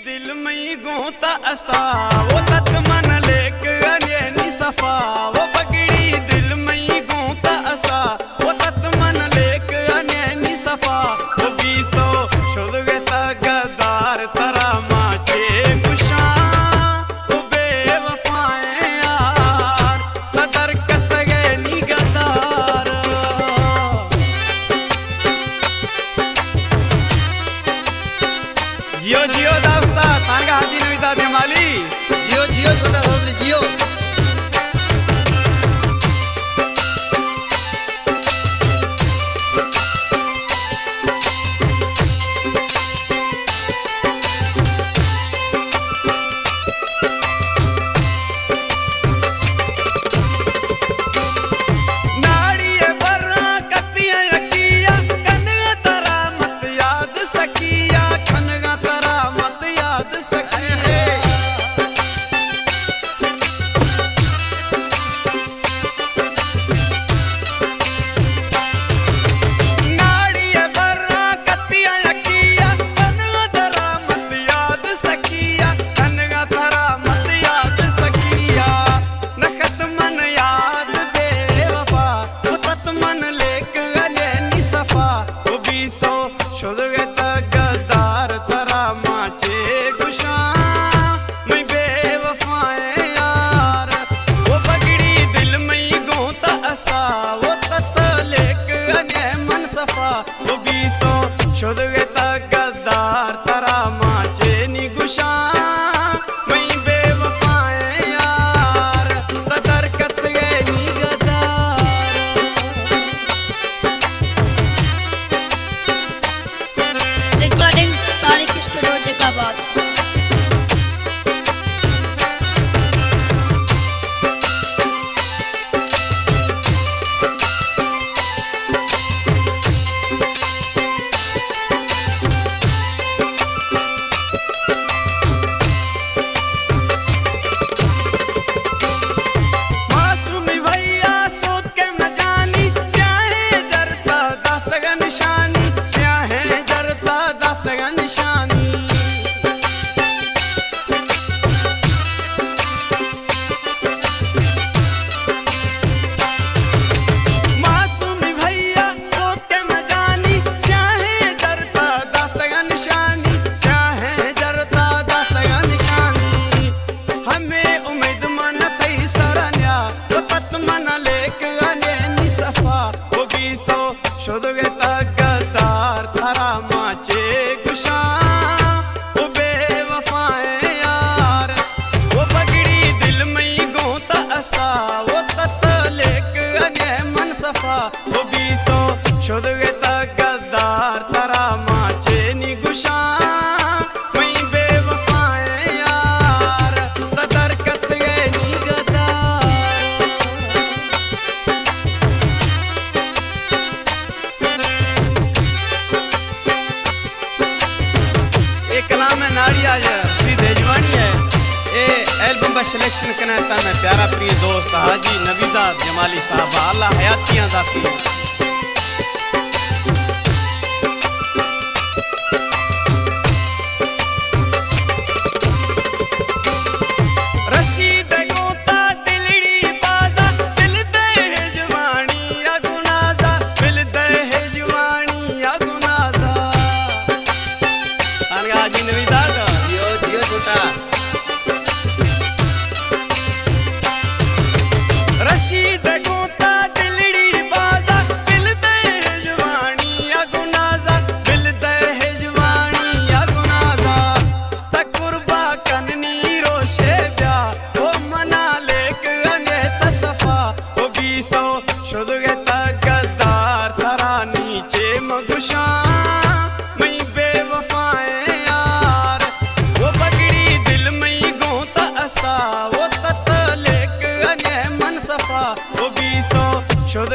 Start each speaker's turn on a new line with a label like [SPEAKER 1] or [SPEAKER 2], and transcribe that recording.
[SPEAKER 1] दिल में गोता अस्ता वो तत मन लेक अने सफा वो पगड़ी दिल में गोता अस्ता वो तत मन लेक अने सफा वो बीसो शुद्ध गदार तरा माचे गुशा वो बेवफाए यार तदर कत गए नी गदार जियो जियो दास्ता तांगा हाजी नविता देमाली
[SPEAKER 2] जियो जियो सोना सोदरी जियो वो बीसो शुद्ध गदार तरा माचे नी गुशा मैं बेवफाए यार तदर कत गए नी गदार
[SPEAKER 3] रिकॉर्डिंग तारीख स्टूडियो जैकाबाद।
[SPEAKER 1] शुद्ध गदार थारा माचे गुशा वो बेवफाए यार वो पगड़ी दिल में गोता अस्ता वो तत लेक अने मन सफा वो बीसो शुद्ध गदार थारा माचे नी गुशा मैं बेवफाए यार तदर कत गए नी गदार नारी आज श्री देजवानी है ए एल्बम का सिलेक्शन करना था मैं प्यारा प्रिय दोस्त हाजी नवीदा जमाली साहब अल्लाह हयातियां दाती वो तत लेक अने मन सफा वो बीसो शुद्ध